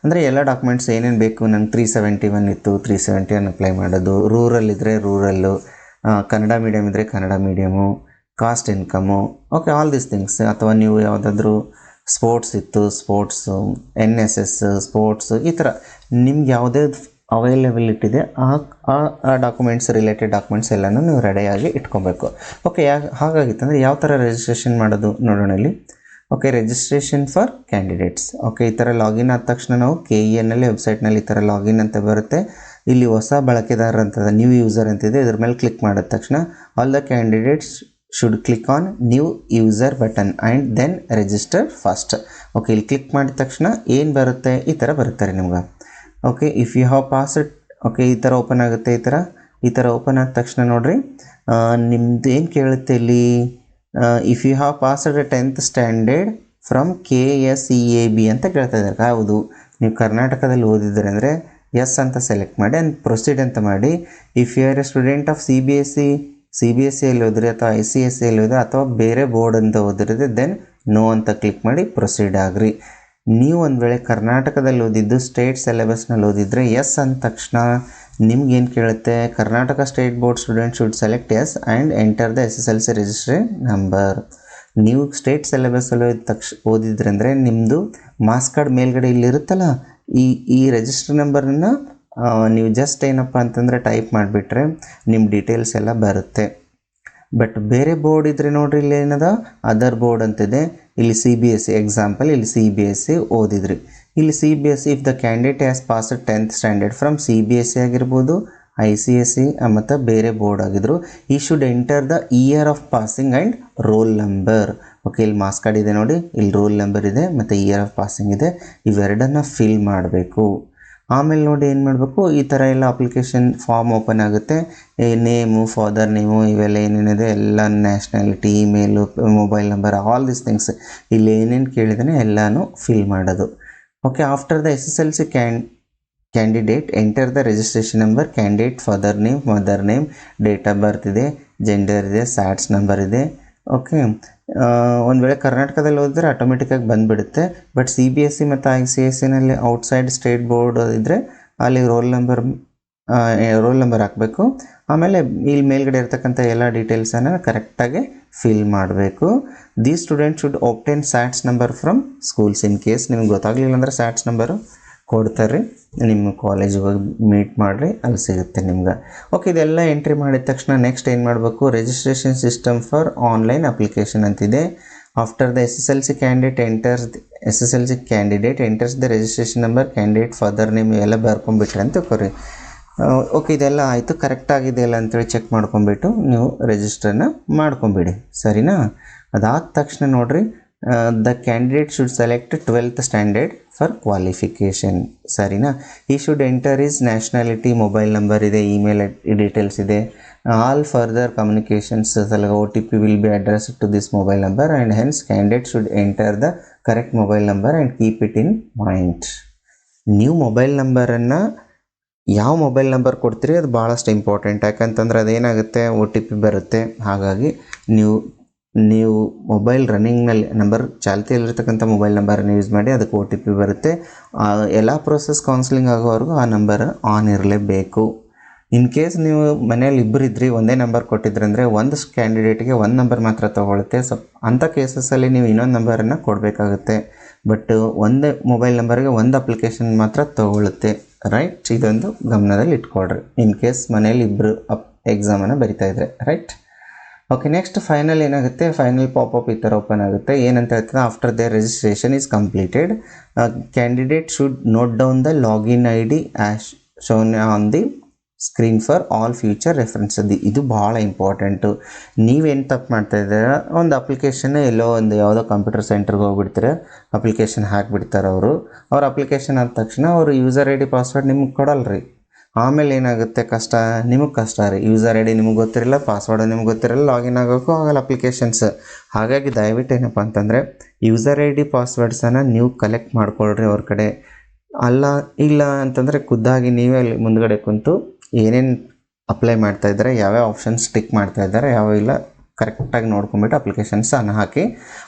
ಅಂದರೆ ಎಲ್ಲ ಡಾಕ್ಯುಮೆಂಟ್ಸ್ ಏನೇನು ಬೇಕು. ನಂಗೆ 371 ಇತ್ತು, 371 ಅಪ್ಲೈ ಮಾಡೋದು. ರೂರಲ್ ಇದ್ದರೆ ರೂರಲ್ಲು, ಕನ್ನಡ ಮೀಡಿಯಮ್ ಇದ್ದರೆ Kannada medium, cost income, okay, all these things. ಅಥವಾ ನೀವು ಯಾವುದಾದ್ರೂ ಸ್ಪೋರ್ಟ್ಸ್ ಇತ್ತು, ಸ್ಪೋರ್ಟ್ಸು, NSS ಸ್ಪೋರ್ಟ್ಸು, ಈ ಥರ ನಿಮ್ಗೆ ಯಾವುದೇ ಅವೈಲಬಿಲಿಟಿ ಇದೆ ಆ ಡಾಕ್ಯುಮೆಂಟ್ಸ್, ರಿಲೇಟೆಡ್ ಡಾಕ್ಯುಮೆಂಟ್ಸ್ ಎಲ್ಲನೂ ನೀವು ರೆಡಿಯಾಗಿ ಇಟ್ಕೊಬೇಕು. ಓಕೆ, ಹಾಗಾಗಿತ್ತಂದರೆ ಯಾವ ಥರ ರಿಜಿಸ್ಟ್ರೇಷನ್ ಮಾಡೋದು ನೋಡೋಣ ಇಲ್ಲಿ. Okay, registration for candidates. Okay, ಈ ಥರ ಲಾಗಿನ್ ಆದ ತಕ್ಷಣ ನಾವು KENನಲ್ಲಿ ವೆಬ್ಸೈಟ್ನಲ್ಲಿ ಈ ಥರ ಲಾಗಿನ್ ಅಂತ ಬರುತ್ತೆ. ಇಲ್ಲಿ ಹೊಸ ಬಳಕೆದಾರ ಅಂತದ, ನ್ಯೂ ಯೂಸರ್ ಅಂತಿದೆ. ಇದ್ರ ಮೇಲೆ ಕ್ಲಿಕ್ ಮಾಡಿದ ತಕ್ಷಣ all the candidates should click on new user button and then register first. Okay, ಇಲ್ಲಿ ಕ್ಲಿಕ್ ಮಾಡಿದ ತಕ್ಷಣ ಏನು ಬರುತ್ತೆ, ಈ ಥರ ಬರುತ್ತೆ ರೀ ನಿಮ್ಗೆ. Okay, if you have passed, okay, ಈ ಥರ ಓಪನ್ ಆಗುತ್ತೆ. ಈ ಥರ ಓಪನ್ ಆದ ತಕ್ಷಣ ನೋಡಿರಿ, ನಿಮ್ದು ಏನು ಕೇಳುತ್ತೆ ಇಲ್ಲಿ, if you have passed 10th standard from KSEAB ಅಂತ ಕೇಳ್ತಾ ಇದ್ದಾರೆ. ಹೌದು, ನೀವು ಕರ್ನಾಟಕದಲ್ಲಿ ಓದಿದ್ರೆ ಅಂದರೆ ಎಸ್ ಅಂತ ಸೆಲೆಕ್ಟ್ ಮಾಡಿ ಆ್ಯಂಡ್ ಪ್ರೊಸೀಡ್ ಅಂತ ಮಾಡಿ. If you are a student of CBSEಯಲ್ಲಿ ಓದಿರಿ ಅಥವಾ ICSEಯಲ್ಲಿ ಓದಿರಿ ಅಥವಾ ಬೇರೆ ಬೋರ್ಡ್ ಅಂತ ಓದಿರಿದೆ, ದೆನ್ ನೋ ಅಂತ ಕ್ಲಿಕ್ ಮಾಡಿ ಪ್ರೊಸೀಡ್ ಆಗ್ರಿ. ನೀವು ಒಂದು ವೇಳೆ ಕರ್ನಾಟಕದಲ್ಲಿ ಓದಿದ್ದು ಸ್ಟೇಟ್ ಸಿಲೆಬಸ್ನಲ್ಲಿ ಓದಿದರೆ ಎಸ್ ಅಂದ ತಕ್ಷಣ ನಿಮ್ಗೇನು ಕೇಳುತ್ತೆ, Karnataka state board student should select yes and enter the SSLC registration number. ನೀವು ಸ್ಟೇಟ್ ಸಿಲೆಬಸ್ಸಲ್ಲಿ ಓದಿದ್ರೆ ಅಂದರೆ ನಿಮ್ಮದು ಮಾರ್ಕ್ಸ್ ಕಾರ್ಡ್ ಮೇಲ್ಗಡೆ ಇಲ್ಲಿರುತ್ತಲ್ಲ, ಈ ರಿಜಿಸ್ಟರ್ ನಂಬರನ್ನು ನೀವು ಜಸ್ಟ್ ಏನಪ್ಪ ಅಂತಂದರೆ ಟೈಪ್ ಮಾಡಿಬಿಟ್ರೆ ನಿಮ್ಮ ಡೀಟೇಲ್ಸ್ ಎಲ್ಲ ಬರುತ್ತೆ. ಬಟ್ ಬೇರೆ ಬೋರ್ಡ್ ಇದ್ದರೆ ನೋಡಿರಿ, ಇಲ್ಲಿ ಏನದ ಅದರ್ ಬೋರ್ಡ್ ಅಂತಿದೆ. ಇಲ್ಲಿ CBSE ಎಕ್ಸಾಂಪಲ್, ಇಲ್ಲಿ CBSE ಓದಿದ್ರಿ. ಇಲ್ಲಿ CBSE if the candidate has passed 10th standard from CBSE ಆಗಿರ್ಬೋದು, ICSE ಮತ್ತು ಬೇರೆ ಬೋರ್ಡ್ ಆಗಿದ್ರು, ಈ should enter the year of passing and roll number. Okay, ಇಲ್ಲಿ ಮಾರ್ಕ್ಸ್ ಕಾರ್ಡ್ ಇದೆ ನೋಡಿ, ಇಲ್ಲಿ ರೋಲ್ ನಂಬರ್ ಇದೆ ಮತ್ತು ಇಯರ್ ಆಫ್ ಪಾಸಿಂಗ್ ಇದೆ. ಇವೆರಡನ್ನು ಫಿಲ್ ಮಾಡಬೇಕು. ಆಮೇಲೆ ನೋಡಿ ಏನು ಮಾಡಬೇಕು, ಈ ಥರ ಎಲ್ಲ ಅಪ್ಲಿಕೇಶನ್ ಫಾರ್ಮ್ ಓಪನ್ ಆಗುತ್ತೆ. ನೇಮು, ಫಾದರ್ ನೇಮು, ಇವೆಲ್ಲ ಏನೇನಿದೆ ಎಲ್ಲ, nationality, email, mobile number, all these things ಇಲ್ಲಿ ಏನೇನು ಕೇಳಿದಾನೆ ಎಲ್ಲನೂ ಫಿಲ್ ಮಾಡೋದು. Okay, after the SSLC candidate enter the registration number, candidate father name, mother name, date of birth ಇದೆ, gender ಇದೆ, ಸ್ಯಾಟ್ಸ್ ನಂಬರ್ ಇದೆ. ಓಕೆ, ಒಂದು ವೇಳೆ ಕರ್ನಾಟಕದಲ್ಲಿ ಓದಿದ್ರೆ ಆಟೋಮೆಟಿಕ್ಕಾಗಿ ಬಂದುಬಿಡುತ್ತೆ. ಬಟ್ CBSE ಮತ್ತು ICSEನಲ್ಲಿ ಔಟ್ಸೈಡ್ ಸ್ಟೇಟ್ ಬೋರ್ಡ್ ಇದ್ದರೆ ಅಲ್ಲಿ ರೋಲ್ ನಂಬರ್ ಹಾಕಬೇಕು. ಆಮೇಲೆ ಇಲ್ಲಿ ಮೇಲ್ಗಡೆ ಇರ್ತಕ್ಕಂಥ ಎಲ್ಲ ಡೀಟೇಲ್ಸನ್ನು ಕರೆಕ್ಟಾಗಿ ಫಿಲ್ ಮಾಡಬೇಕು. The student should obtain ಸ್ಯಾಟ್ಸ್ number from schools. In case ನಿಮ್ಗೆ ಗೊತ್ತಾಗಲಿಲ್ಲ ಅಂದರೆ ಸ್ಯಾಟ್ಸ್ ನಂಬರು ಕೊಡ್ತಾರೆ, ನಿಮ್ಮ ಕಾಲೇಜಿಗೆ ಹೋಗಿ ಮೀಟ್ ಮಾಡಿರಿ, ಅಲ್ಲಿ ಸಿಗುತ್ತೆ ನಿಮ್ಗೆ. ಓಕೆ, ಇದೆಲ್ಲ ಎಂಟ್ರಿ ಮಾಡಿದ ತಕ್ಷಣ ನೆಕ್ಸ್ಟ್ ಏನು ಮಾಡಬೇಕು, registration system for online application ಅಂತಿದೆ. After the SSLC candidate enters the registration number, candidate father name ಎಲ್ಲ ಬರ್ಕೊಂಬಿಟ್ರೆ ಅಂತ ತಿಳ್ಕೊರಿ. ಓಕೆ, ಇದೆಲ್ಲ ಆಯಿತು, ಕರೆಕ್ಟಾಗಿದೆ ಇಲ್ಲ ಅಂತೇಳಿ ಚೆಕ್ ಮಾಡ್ಕೊಂಬಿಟ್ಟು ನೀವು ರಿಜಿಸ್ಟರ್ನ ಮಾಡ್ಕೊಂಬಿಡಿ, ಸರಿನಾ. ಅದಾದ ತಕ್ಷಣ ನೋಡಿರಿ, the candidate should select 12th standard for qualification, ಸರಿನಾ. ಈ should enter is nationality, mobile number ಇದೆ, ಇಮೇಲ್ ಡೀಟೇಲ್ಸ್ ಇದೆ. All further communications OTP will be address to this mobile number and hence candidate should enter the correct mobile number and keep it in mind. ನೀವು mobile ನಂಬರನ್ನು ಯಾವ mobile number ಕೊಡ್ತೀರಿ ಅದು ಭಾಳಷ್ಟು important. ಯಾಕಂತಂದ್ರೆ ಅದೇನಾಗುತ್ತೆ, OTP ಬರುತ್ತೆ. ಹಾಗಾಗಿ ನೀವು ಮೊಬೈಲ್ ರನ್ನಿಂಗ್ನಲ್ಲಿ ನಂಬರ್ ಚಾಲ್ತಿಯಲ್ಲಿರ್ತಕ್ಕಂಥ ಮೊಬೈಲ್ ನಂಬರನ್ನು ಯೂಸ್ ಮಾಡಿ, ಅದಕ್ಕೆ OTP ಬರುತ್ತೆ. ಎಲ್ಲ ಪ್ರೋಸೆಸ್ ಕೌನ್ಸಿಲಿಂಗ್ ಆಗೋವರೆಗೂ ಆ ನಂಬರ್ ಆನ್ ಇರಲೇಬೇಕು. ಇನ್ ಕೇಸ್ ನೀವು ಮನೇಲಿ ಇಬ್ಬರಿದ್ರಿ, ಒಂದೇ ನಂಬರ್ ಕೊಟ್ಟಿದ್ರಂದರೆ ಒಂದು ಕ್ಯಾಂಡಿಡೇಟ್ಗೆ ಒಂದು ನಂಬರ್ ಮಾತ್ರ ತೊಗೊಳುತ್ತೆ. ಸೊ ಅಂಥ ಕೇಸಸಲ್ಲಿ ನೀವು ಇನ್ನೊಂದು ನಂಬರನ್ನು ಕೊಡಬೇಕಾಗುತ್ತೆ. ಬಟ್ ಒಂದೇ ಮೊಬೈಲ್ ನಂಬರ್ಗೆ ಒಂದು ಅಪ್ಲಿಕೇಶನ್ ಮಾತ್ರ ತೊಗೊಳುತ್ತೆ, ರೈಟ್. ಇದೊಂದು ಗಮನದಲ್ಲಿ ಇಟ್ಕೊಳ್ರಿ, ಇನ್ ಕೇಸ್ ಮನೇಲಿ ಇಬ್ಬರು ಎಕ್ಸಾಮನ್ನು ಬರಿತಾಯಿದ್ರೆ, ರೈಟ್. ಓಕೆ, ನೆಕ್ಸ್ಟ್ ಫೈನಲ್ ಏನಾಗುತ್ತೆ, ಫೈನಲ್ ಪಾಪಪ್ ಈ ಥರ ಓಪನ್ ಆಗುತ್ತೆ. ಏನಂತ ಹೇಳ್ತಾರೆ, after their registration is completed, candidate should note down the login ID as shown on the screen for all future reference. ಇದು ಭಾಳ ಇಂಪಾರ್ಟೆಂಟು. ನೀವೇನು ತಪ್ಪು ಮಾಡ್ತಾಯಿದ್ದೀರ, ಒಂದು ಅಪ್ಲಿಕೇಶನ್ ಎಲ್ಲೋ ಒಂದು ಯಾವುದೋ ಕಂಪ್ಯೂಟರ್ ಸೆಂಟ್ರಿಗೆ ಹೋಗ್ಬಿಡ್ತೀರ, ಅಪ್ಲಿಕೇಶನ್ ಹಾಕಿಬಿಡ್ತಾರೆ ಅವ್ರ ಅಪ್ಲಿಕೇಶನ್ ಆದ ತಕ್ಷಣ ಅವರು ಯೂಸರ್ ID ಪಾಸ್ವರ್ಡ್ ನಿಮ್ಗೆ ಕೊಡಲ್ಲ ರೀ. ಆಮೇಲೆ ಏನಾಗುತ್ತೆ ಕಷ್ಟ, ನಿಮಗೆ ಕಷ್ಟ ರೀ. ಯೂಸರ್ ಐ ಡಿ ನಿಮಗೆ ಗೊತ್ತಿರಲ್ಲ, ಪಾಸ್ವರ್ಡ್ ನಿಮ್ಗೆ ಗೊತ್ತಿರಲ್ಲ, ಲಾಗಿನ್ ಆಗೋಕ್ಕೂ ಆಗಲ್ಲ ಅಪ್ಲಿಕೇಶನ್ಸ್. ಹಾಗಾಗಿ ದಯವಿಟ್ಟು ಏನಪ್ಪ ಅಂತಂದರೆ ಯೂಸರ್ ಐ ಡಿ ಪಾಸ್ವರ್ಡ್ಸನ್ನು ನೀವು ಕಲೆಕ್ಟ್ ಮಾಡ್ಕೊಳ್ರಿ ಅವ್ರ ಕಡೆ. ಇಲ್ಲ ಅಂತಂದರೆ ಖುದ್ದಾಗಿ ನೀವೇ ಅಲ್ಲಿ ಮುಂದ್ಗಡೆ ಕುಂತು ಏನೇನು ಅಪ್ಲೈ ಮಾಡ್ತಾಯಿದ್ದಾರೆ, ಯಾವ್ಯಾವ ಆಪ್ಷನ್ಸ್ ಟಿಕ್ ಮಾಡ್ತಾಯಿದ್ದಾರೆ, ಯಾವ ಇಲ್ಲ ಕರೆಕ್ಟಾಗಿ ನೋಡ್ಕೊಂಬಿಟ್ಟು ಅಪ್ಲಿಕೇಶನ್ಸನ್ನು ಹಾಕಿ.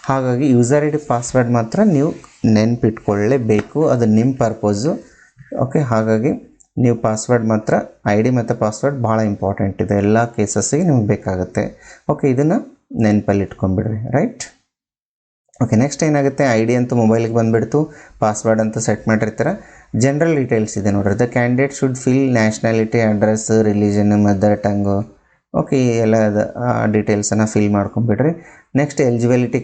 ಹಾಗಾಗಿ ಯೂಸರ್ ಐ ಡಿ ಪಾಸ್ವರ್ಡ್ ಮಾತ್ರ ನೀವು ನೆನ್ಪಿಟ್ಕೊಳ್ಳೇಬೇಕು, ಅದು ನಿಮ್ಮ ಪರ್ಪೋಸು. ಓಕೆ, ಹಾಗಾಗಿ ನೀವು ಪಾಸ್ವರ್ಡ್ ಮಾತ್ರ ಐ ಡಿ ಮತ್ತು ಪಾಸ್ವರ್ಡ್ ಭಾಳ ಇಂಪಾರ್ಟೆಂಟ್ ಇದೆ, ಎಲ್ಲ ಕೇಸಸ್ಸಿಗೆ ನಿಮ್ಗೆ ಬೇಕಾಗುತ್ತೆ. ಓಕೆ, ಇದನ್ನು ನೆನಪಲ್ಲಿ ಇಟ್ಕೊಂಡ್ಬಿಡ್ರಿ. ರೈಟ್. ಓಕೆ, ನೆಕ್ಸ್ಟ್ ಏನಾಗುತ್ತೆ, ಐ ಡಿ ಅಂತೂ ಮೊಬೈಲಿಗೆ ಬಂದುಬಿಡ್ತು, ಪಾಸ್ವರ್ಡ್ ಅಂತೂ ಸೆಟ್ ಮಾಡಿರ್ತೀರ. ಜನರಲ್ ಡೀಟೇಲ್ಸ್ ಇದೆ ನೋಡ್ರಿ. The candidate should fill nationality, address, religion, mother tongue. Okay, ಎಲ್ಲ ಡೀಟೇಲ್ಸನ್ನು ಫಿಲ್ ಮಾಡ್ಕೊಂಬಿಡ್ರಿ. ನೆಕ್ಸ್ಟ್ ಎಲಿಜಿಬಿಲಿಟಿ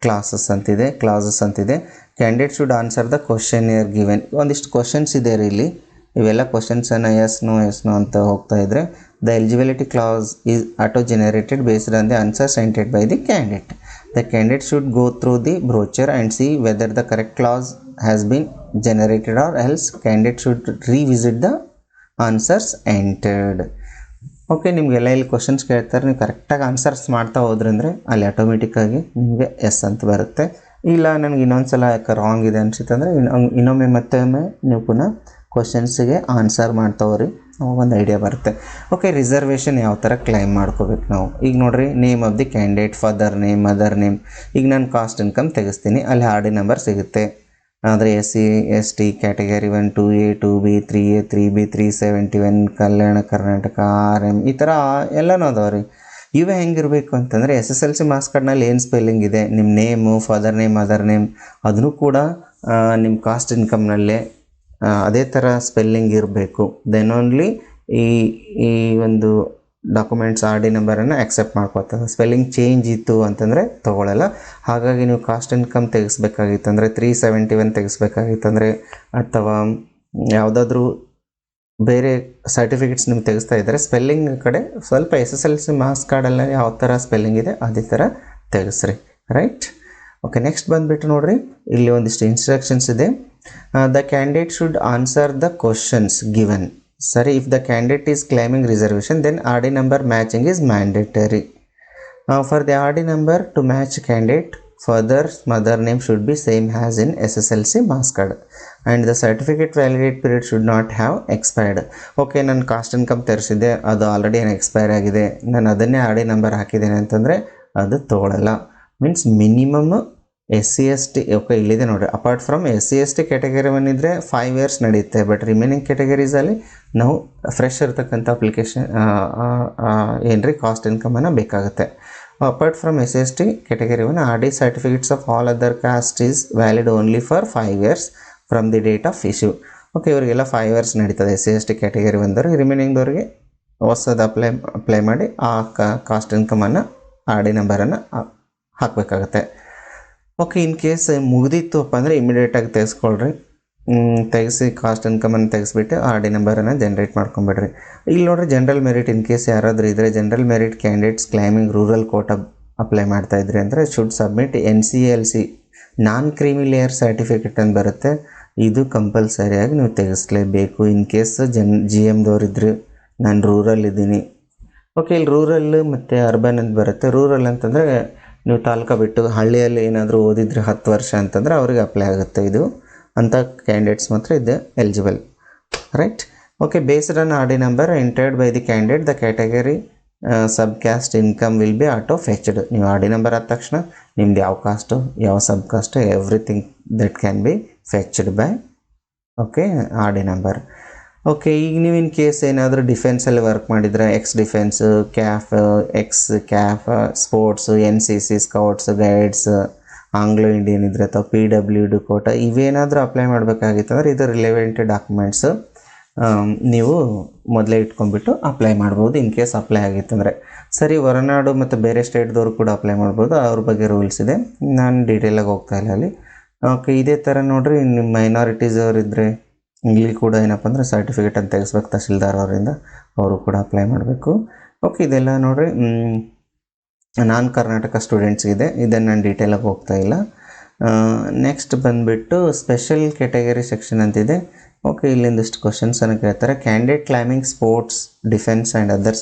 ಕ್ಲಾಸಸ್ ಅಂತಿದೆ. Candidate should answer the question year given. ಒಂದಿಷ್ಟು ಕ್ವಶನ್ಸ್ ಇದೆ ರೀ ಇಲ್ಲಿ. ಇವೆಲ್ಲ ಕ್ವಶನ್ಸನ್ನು ಎಸ್ ನೋ ಅಂತ ಹೋಗ್ತಾ ಇದ್ದರೆ, the eligibility class is auto generated based on the answer scented by the candidate. The candidate should go through the brochure and see whether the correct class has been generated or else candidate should revisit the answers entered. Okay, ನಿಮಗೆಲ್ಲ ಇಲ್ಲಿ questions ಕೇಳ್ತಾರೆ, ನೀವು ಕರೆಕ್ಟಾಗಿ answers ಮಾಡ್ತಾ ಹೋದ್ರಂದರೆ ಅಲ್ಲಿ ಆಟೋಮೆಟಿಕ್ಕಾಗಿ ನಿಮಗೆ S ಅಂತ ಬರುತ್ತೆ. ಇಲ್ಲ ನನಗೆ ಇನ್ನೊಂದು ಸಲ ಯಾಕೆ ರಾಂಗ್ ಇದೆ ಅನಿಸುತ್ತೆ ಅಂದರೆ ಇನ್ನೊಮ್ಮೆ ಮತ್ತೊಮ್ಮೆ ನೀವು ಪುನಃ ಕ್ವಶನ್ಸಿಗೆ ಆನ್ಸರ್ ಮಾಡ್ತಾ ಹೋಗ್ರಿ, ಒಂದು ಐಡಿಯಾ ಬರುತ್ತೆ. ಓಕೆ, ರಿಸರ್ವೇಷನ್ ಯಾವ ಥರ ಕ್ಲೈಮ್ ಮಾಡ್ಕೋಬೇಕು ನಾವು. ಈಗ ನೋಡಿರಿ, name of the candidate, father name, mother name. ಈಗ ನಾನು ಕಾಸ್ಟ್ ಇನ್ಕಮ್ ತೆಗೆಸ್ತೀನಿ, ಅಲ್ಲಿ ಆರ್ ಡಿ ನಂಬರ್ ಸಿಗುತ್ತೆ. ಆದರೆ SC ST category 1 2A 2B 3A 3B 371 Kalyana Karnataka RM ಈ ಥರ ಎಲ್ಲನೂ ಅದಾವೆ ರೀ. ಇವೇ ಹೆಂಗಿರಬೇಕು ಅಂತಂದರೆ SSLC ಮಾರ್ಕ್ಸ್ ಕಾರ್ಡ್ನಲ್ಲಿ ಏನು ಸ್ಪೆಲ್ಲಿಂಗ್ ಇದೆ, ನಿಮ್ಮ name, father name, mother name, ಅದನ್ನು ಕೂಡ ನಿಮ್ಮ ಕಾಸ್ಟ್ ಇನ್ಕಮ್ನಲ್ಲೇ ಅದೇ ಥರ ಸ್ಪೆಲ್ಲಿಂಗ್ ಇರಬೇಕು. ದೆನ್ ಓನ್ಲಿ ಈ ಒಂದು ಡಾಕ್ಯುಮೆಂಟ್ಸ್ ಆರ್ ಡಿ ನಂಬರನ್ನು ಆಕ್ಸೆಪ್ಟ್ ಮಾಡ್ಕೋತದೆ. ಸ್ಪೆಲ್ಲಿಂಗ್ ಚೇಂಜ್ ಇತ್ತು ಅಂತಂದರೆ ತೊಗೊಳ್ಳಲ್ಲ. ಹಾಗಾಗಿ ನೀವು ಕಾಸ್ಟ್ ಇನ್ಕಮ್ ತೆಗೆಸ್ಬೇಕಾಗಿತ್ತಂದರೆ 371 ತೆಗೆಸ್ಬೇಕಾಗಿತ್ತಂದರೆ, ಅಥವಾ ಯಾವುದಾದ್ರೂ ಬೇರೆ ಸರ್ಟಿಫಿಕೇಟ್ಸ್ ನಿಮ್ಗೆ ತೆಗೆಸ್ತಾ ಇದ್ದರೆ ಸ್ಪೆಲ್ಲಿಂಗ್ ಕಡೆ ಸ್ವಲ್ಪ SSLC ಮಾರ್ಕ್ಸ್ ಕಾರ್ಡಲ್ಲಿ ಯಾವ ಥರ ಸ್ಪೆಲ್ಲಿಂಗ್ ಇದೆ ಅದೇ ಥರ ತೆಗೆಸ್ರಿ. ರೈಟ್. ಓಕೆ, ನೆಕ್ಸ್ಟ್ ಬಂದುಬಿಟ್ಟು ನೋಡಿರಿ, ಇಲ್ಲಿ ಒಂದಿಷ್ಟು ಇನ್ಸ್ಟ್ರಕ್ಷನ್ಸ್ ಇದೆ. The candidate should answer the questions given. Sorry, if the candidate is claiming reservation, then RD number matching is mandatory. For the RD number to match candidate, father's mother name should be same as in SSLC marks card, and the certificate validate period should not have expired. Okay, ನಾನು caste income ತರಿಸಿದ್ದೆ, ಅದು already expire ಆಗಿದೆ, ನಾನು ಅದನ್ನೇ RD number ಹಾಕಿದ್ದೇನೆ ಅಂತಂದರೆ ಅದು ತೊಗೊಳ್ಳಲ್ಲ. Means minimum SC ST. Okay, ಇಲ್ಲಿದೆ ನೋಡಿರಿ, apart from SC ST category 1 ಇದ್ದರೆ 5 years ನಡೆಯುತ್ತೆ. ಬಟ್ ರಿಮೈನಿಂಗ್ ಕ್ಯಾಟಗರೀಸಲ್ಲಿ ನಾವು ಫ್ರೆಶ್ ಇರ್ತಕ್ಕಂಥ ಅಪ್ಲಿಕೇಶನ್ ಏನ್ರಿ ಕಾಸ್ಟ್ ಇನ್ಕಮನ್ನು ಬೇಕಾಗುತ್ತೆ. Apart from SC ST category 1, RD certificates of all other cost is valid only for 5 years from the date of issue. Okay, ಇವರಿಗೆಲ್ಲ 5 years ನಡೀತದೆ SC ST category 1ದವ್ರಿಗೆ. ರಿಮೈನಿಂಗ್ದವ್ರಿಗೆ ಹೊಸದು apply ಮಾಡಿ ಆ cost ಇನ್ಕಮನ್ನು RD ನಂಬರನ್ನು ಹಾಕಬೇಕಾಗತ್ತೆ. Okay, in case ಮುಗಿದಿತ್ತಪ್ಪ ಅಂದರೆ ಇಮಿಡಿಯೇಟಾಗಿ ತೆಗೆಸ್ಕೊಳ್ರಿ. ತೆಗೆಸಿ ಕಾಸ್ಟ್ ಇನ್ಕಮನ್ನು ತೆಗೆಸ್ಬಿಟ್ಟು RD ನಂಬರನ್ನು ಜನ್ರೇಟ್ ಮಾಡ್ಕೊಂಬಿಡ್ರಿ. ಇಲ್ಲಿ ನೋಡಿರಿ, ಜನರಲ್ ಮೆರಿಟ್ ಇನ್ ಕೇಸ್ ಯಾರಾದರೂ ಇದ್ದರೆ, general merit candidates claiming rural quota apply ಮಾಡ್ತಾಯಿದ್ರಿ ಅಂದರೆ should submit NCLC non creamy layer certificate ಅಂತ ಬರುತ್ತೆ. ಇದು ಕಂಪಲ್ಸರಿಯಾಗಿ ನೀವು ತೆಗೆಸ್ಲೇಬೇಕು. ಇನ್ ಕೇಸ್ GMದವ್ರಿದ್ರೆ, ನಾನು ರೂರಲ್ ಇದ್ದೀನಿ. ಓಕೆ, ಇಲ್ಲಿ ರೂರಲ್ ಮತ್ತು ಅರ್ಬನ್ ಅಂತ ಬರುತ್ತೆ. ರೂರಲ್ ಅಂತಂದರೆ ನೀವು ತಾಲೂಕು ಬಿಟ್ಟು ಹಳ್ಳಿಯಲ್ಲಿ ಏನಾದರೂ ಓದಿದರೆ 10 ವರ್ಷ ಅಂತಂದರೆ ಅವ್ರಿಗೆ ಅಪ್ಲೈ ಆಗುತ್ತೆ. ಇದು ಅಂಥ ಕ್ಯಾಂಡಿಡೇಟ್ಸ್ ಮಾತ್ರ ಇದೆ eligible. Right. Okay, based on RD number entered by the candidate, the category sub caste income will be auto fetched. ನೀವು RD ನಂಬರ್ ಆದ ತಕ್ಷಣ ನಿಮ್ದು ಯಾವ ಕಾಸ್ಟು, ಯಾವ sub caste, everything that can be fetched by okay RD number. Okay, ಈಗ ನೀವು in case ಏನಾದರೂ ಡಿಫೆನ್ಸಲ್ಲಿ ವರ್ಕ್ ಮಾಡಿದರೆ, ಡಿಫೆನ್ಸು, ಕ್ಯಾಫ್, sports, NCC, scouts, guides, Anglo Indian ಇದ್ದರೆ, ಅಥವಾ PWD ಕೋಟಾ ಇವೇನಾದರೂ ಅಪ್ಲೈ ಮಾಡಬೇಕಾಗಿತ್ತಂದ್ರೆ ಇದು ರಿಲೆವೆಂಟ್ ಡಾಕ್ಯುಮೆಂಟ್ಸು ನೀವು ಮೊದಲೇ ಇಟ್ಕೊಂಡ್ಬಿಟ್ಟು ಅಪ್ಲೈ ಮಾಡ್ಬೋದು. ಇನ್ ಕೇಸ್ ಅಪ್ಲೈ ಆಗಿತ್ತಂದರೆ ಸರಿ. ಹೊರನಾಡು ಮತ್ತು ಬೇರೆ ಸ್ಟೇಟ್ದವರು ಕೂಡ ಅಪ್ಲೈ ಮಾಡ್ಬೋದು, ಅವ್ರ ಬಗ್ಗೆ ರೂಲ್ಸ್ ಇದೆ, ನಾನು ಡೀಟೇಲಾಗಿ ಹೋಗ್ತಾ ಇಲ್ಲ ಅಲ್ಲಿ. ಓಕೆ, ಇದೇ ಥರ ನೋಡಿರಿ, ನಿಮ್ಮ ಮೈನಾರಿಟೀಸ್ ಅವರಿದ್ದರೆ ಇಲ್ಲಿ ಕೂಡ ಏನಪ್ಪ ಅಂದರೆ ಸರ್ಟಿಫಿಕೇಟ್ ಅಂತ ತೆಗೆಸ್ಬೇಕು ತಹಶೀಲ್ದಾರ್ ಅವರಿಂದ, ಅವರು ಕೂಡ ಅಪ್ಲೈ ಮಾಡಬೇಕು. ಓಕೆ, ಇದೆಲ್ಲ ನೋಡಿರಿ ನಾನ್ ಕರ್ನಾಟಕ ಸ್ಟೂಡೆಂಟ್ಸ್ಗಿದೆ, ಇದನ್ನು ನಾನು ಡೀಟೇಲಾಗಿ ಹೋಗ್ತಾ ಇಲ್ಲ. ನೆಕ್ಸ್ಟ್ ಬಂದುಬಿಟ್ಟು ಸ್ಪೆಷಲ್ ಕ್ಯಾಟಗರಿ ಸೆಕ್ಷನ್ ಅಂತಿದೆ. ಓಕೆ, ಇಲ್ಲಿಂದಿಷ್ಟು ಕ್ವಶನ್ಸನ್ನು ಕೇಳ್ತಾರೆ. Candidate climbing sports defence and other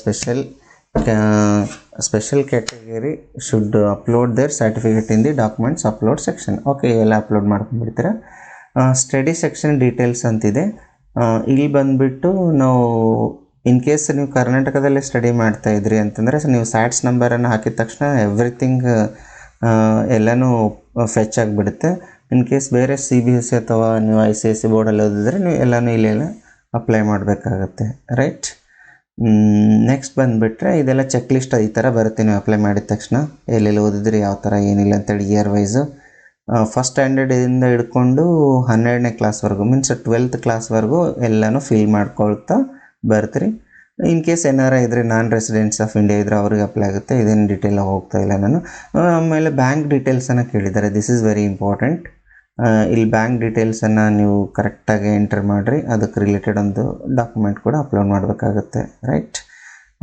special category should upload their certificate in the documents upload section. Okay, ಇವೆಲ್ಲ ಅಪ್ಲೋಡ್ ಮಾಡ್ಕೊಂಡ್ಬಿಡ್ತೀರಾ. ಸ್ಟಡಿ ಸೆಕ್ಷನ್ ಡೀಟೇಲ್ಸ್ ಅಂತಿದೆ. ಇಲ್ಲಿ ಬಂದುಬಿಟ್ಟು ನಾವು ಇನ್ ಕೇಸ್ ನೀವು ಕರ್ನಾಟಕದಲ್ಲೇ ಸ್ಟಡಿ ಮಾಡ್ತಾಯಿದ್ರಿ ಅಂತಂದರೆ ನೀವು ಸ್ಯಾಟ್ಸ್ ನಂಬರನ್ನು ಹಾಕಿದ ತಕ್ಷಣ ಎವ್ರಿಥಿಂಗ್ ಎಲ್ಲನೂ ಫೆಚ್ ಆಗಿಬಿಡುತ್ತೆ. ಇನ್ ಕೇಸ್ ಬೇರೆ CBSE ಅಥವಾ ನೀವು ICSE ಬೋರ್ಡಲ್ಲಿ ಓದಿದ್ರೆ ನೀವು ಎಲ್ಲನೂ ಇಲ್ಲೆಲ್ಲ ಅಪ್ಲೈ ಮಾಡಬೇಕಾಗತ್ತೆ, ರೈಟ್. ನೆಕ್ಸ್ಟ್ ಬಂದುಬಿಟ್ರೆ ಇದೆಲ್ಲ ಚೆಕ್ ಲಿಸ್ಟ್ ಈ ಥರ ಬರುತ್ತೆ. ನೀವು ಅಪ್ಲೈ ಮಾಡಿದ ತಕ್ಷಣ ಎಲ್ಲೆಲ್ಲಿ ಓದಿದ್ರಿ, ಯಾವ ಥರ ಏನಿಲ್ಲ ಅಂತೇಳಿ ಇಯರ್ ವೈಸು ಫಸ್ಟ್ ಸ್ಟ್ಯಾಂಡರ್ಡಿಂದ ಹಿಡ್ಕೊಂಡು 12ನೇ ಕ್ಲಾಸ್ವರೆಗೂ ಮೀನ್ಸ್ 12th ಕ್ಲಾಸ್ವರೆಗೂ ಎಲ್ಲನೂ ಫಿಲ್ ಮಾಡ್ಕೊಳ್ತಾ ಬರ್ತೀರಿ. ಇನ್ ಕೇಸ್ ಏನಾರ ಇದ್ದರೆ ನಾನ್ ರೆಸಿಡೆಂಟ್ಸ್ ಆಫ್ ಇಂಡಿಯಾ ಇದ್ದರೆ ಅವ್ರಿಗೆ ಅಪ್ಲೈ ಆಗುತ್ತೆ. ಇದೇನು ಡೀಟೇಲಾಗಿ ಹೋಗ್ತಾ ಇಲ್ಲ ನಾನು. ಆಮೇಲೆ ಬ್ಯಾಂಕ್ ಡೀಟೇಲ್ಸನ್ನು ಕೇಳಿದ್ದಾರೆ. This is very important. ಇಲ್ಲಿ ಬ್ಯಾಂಕ್ ಡೀಟೇಲ್ಸನ್ನು ನೀವು ಕರೆಕ್ಟಾಗಿ ಎಂಟರ್ ಮಾಡಿರಿ. ಅದಕ್ಕೆ ರಿಲೇಟೆಡ್ ಒಂದು ಡಾಕ್ಯುಮೆಂಟ್ ಕೂಡ ಅಪ್ಲೋಡ್ ಮಾಡಬೇಕಾಗುತ್ತೆ, ರೈಟ್.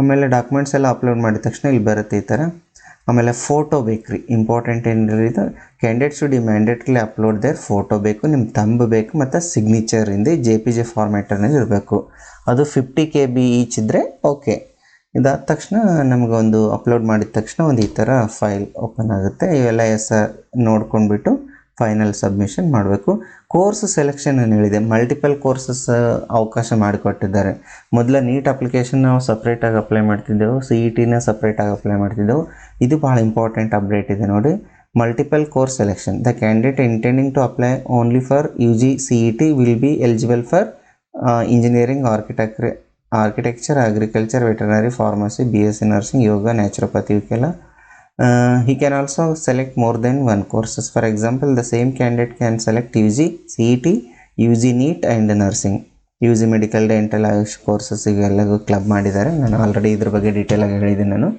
ಆಮೇಲೆ ಡಾಕ್ಯುಮೆಂಟ್ಸ್ ಎಲ್ಲ ಅಪ್ಲೋಡ್ ಮಾಡಿದ ತಕ್ಷಣ ಇಲ್ಲಿ ಬರುತ್ತೆ ಈ ಥರ. ಆಮೇಲೆ ಫೋಟೋ ಬೇಕು ರೀ, ಇಂಪಾರ್ಟೆಂಟ್ ಏನಿದೆ, candidate should mandatorily upload their photo ಬೇಕು, ನಿಮ್ಮ ತಂಬ್ ಬೇಕು ಮತ್ತು ಸಿಗ್ನೇಚರ್ ಇಂದ JPG ಫಾರ್ಮ್ಯಾಟರ್ನಲ್ಲಿ ಇರಬೇಕು. ಅದು 50 KB ಈಚ್ ಇದ್ದರೆ ಓಕೆ. ಇದಾದ ತಕ್ಷಣ ನಮಗೊಂದು ಅಪ್ಲೋಡ್ ಮಾಡಿದ ತಕ್ಷಣ ಒಂದು ಈ ಥರ ಫೈಲ್ ಓಪನ್ ಆಗುತ್ತೆ. ಇವೆಲ್ಲ ನೋಡ್ಕೊಂಡ್ಬಿಟ್ಟು ಫೈನಲ್ ಸಬ್ಮಿಷನ್ ಮಾಡಬೇಕು. ಕೋರ್ಸ್ ಸೆಲೆಕ್ಷನ್ ಏನು ಹೇಳಿದೆ, ಮಲ್ಟಿಪಲ್ ಕೋರ್ಸಸ್ ಅವಕಾಶ ಮಾಡಿಕೊಟ್ಟಿದ್ದಾರೆ. ಮೊದಲ ನೀಟ್ ಅಪ್ಲಿಕೇಶನ್ ನಾವು ಸಪ್ರೇಟಾಗಿ ಅಪ್ಲೈ ಮಾಡ್ತಿದ್ದೆವು, CETನ ಸಪ್ರೇಟಾಗಿ ಅಪ್ಲೈ ಮಾಡ್ತಿದ್ದೆವು. ಇದು ಭಾಳ ಇಂಪಾರ್ಟೆಂಟ್ ಅಪ್ಡೇಟ್ ಇದೆ ನೋಡಿ. Multiple course selection, the candidate intending to apply only for UG CET will be eligible for engineering, architecture, agriculture, veterinary, pharmacy, BSc nursing, yoga, naturopathy ಇವಕ್ಕೆಲ್ಲ. He can also select more than one courses. For example, the same candidate can select UG CET, UG NEET and nursing, UG medical, dental, Ayush courses ಇವೆಲ್ಲಗೂ club ಮಾಡಿದ್ದಾರೆ. ನಾನು already ಇದ್ರ ಬಗ್ಗೆ ಡೀಟೇಲಾಗಿ ಹೇಳಿದ್ದೀನಿ ನಾನು.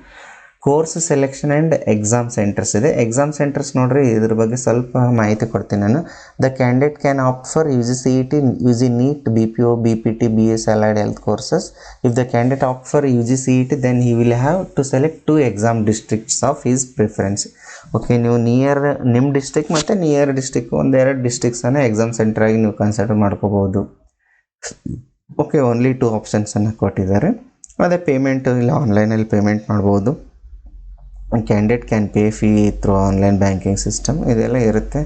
Course selection and exam centres ಇದೆ. Exam centres ನೋಡಿರಿ, ಇದ್ರ ಬಗ್ಗೆ ಸ್ವಲ್ಪ ಮಾಹಿತಿ ಕೊಡ್ತೀನಿ ನಾನು. The candidate can opt for UG CET, UG NEET, BPO, BPT, BS Allied Health courses. If the candidate opt for UG CET, then he will have to select 2 exam districts of his preference. Okay, ನೀವು ನಿಮ್ಮ district ಮತ್ತು near district ಒಂದೆರಡು ಡಿಸ್ಟ್ರಿಕ್ಸನ್ನು exam ಸೆಂಟ್ರಾಗಿ ನೀವು consider ಮಾಡ್ಕೋಬೋದು. Okay, only 2 ಆಪ್ಷನ್ಸನ್ನು ಕೊಟ್ಟಿದ್ದಾರೆ. ಅದೇ payment ಇಲ್ಲ ಆನ್ಲೈನಲ್ಲಿ ಪೇಮೆಂಟ್ ಮಾಡ್ಬೋದು. Candidate can pay fee through online banking system ಇದೆಲ್ಲ ಇರುತ್ತೆ.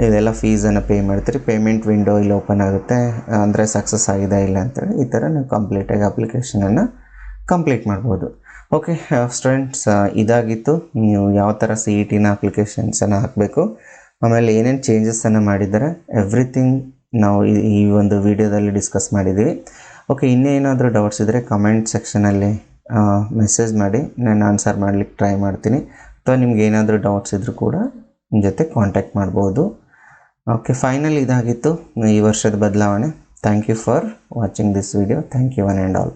ಇದೆಲ್ಲ ಫೀಸನ್ನು ಪೇ ಮಾಡ್ತೀರಿ. ಪೇಮೆಂಟ್ ವಿಂಡೋ ಇಲ್ಲಿ ಓಪನ್ ಆಗುತ್ತೆ, ಅಂದರೆ ಸಕ್ಸಸ್ ಆಗಿದೆ ಇಲ್ಲ ಅಂತೇಳಿ ಈ ಥರ ನೀವು ಕಂಪ್ಲೀಟಾಗಿ ಅಪ್ಲಿಕೇಶನನ್ನು ಕಂಪ್ಲೀಟ್ ಮಾಡ್ಬೋದು. ಓಕೆ ಸ್ಟೂಡೆಂಟ್ಸ್, ಇದಾಗಿತ್ತು ನೀವು ಯಾವ ಥರ CETನ ಅಪ್ಲಿಕೇಶನ್ಸನ್ನು ಹಾಕಬೇಕು, ಆಮೇಲೆ ಏನೇನು ಚೇಂಜಸನ್ನು ಮಾಡಿದ್ದಾರೆ, ಎವ್ರಿಥಿಂಗ್ ನಾವು ಈ ಒಂದು ವಿಡಿಯೋದಲ್ಲಿ ಡಿಸ್ಕಸ್ ಮಾಡಿದ್ದೀವಿ. ಓಕೆ, ಇನ್ನೇನಾದರೂ ಡೌಟ್ಸ್ ಇದ್ದರೆ ಕಮೆಂಟ್ ಸೆಕ್ಷನಲ್ಲಿ ಮೆಸೇಜ್ ಮಾಡಿ, ನಾನು ಆನ್ಸರ್ ಮಾಡಲಿಕ್ಕೆ ಟ್ರೈ ಮಾಡ್ತೀನಿ. ಅಥವಾ ನಿಮ್ಗೆ ಏನಾದರೂ ಡೌಟ್ಸ್ ಇದ್ದರೂ ಕೂಡ ನಿಮ್ಮ ಜೊತೆ ಕಾಂಟ್ಯಾಕ್ಟ್ ಮಾಡ್ಬೋದು. ಓಕೆ, ಫೈನಲ್ ಇದಾಗಿತ್ತು ಈ ವರ್ಷದ ಬದಲಾವಣೆ. Thank you for watching this video. Thank you one and all.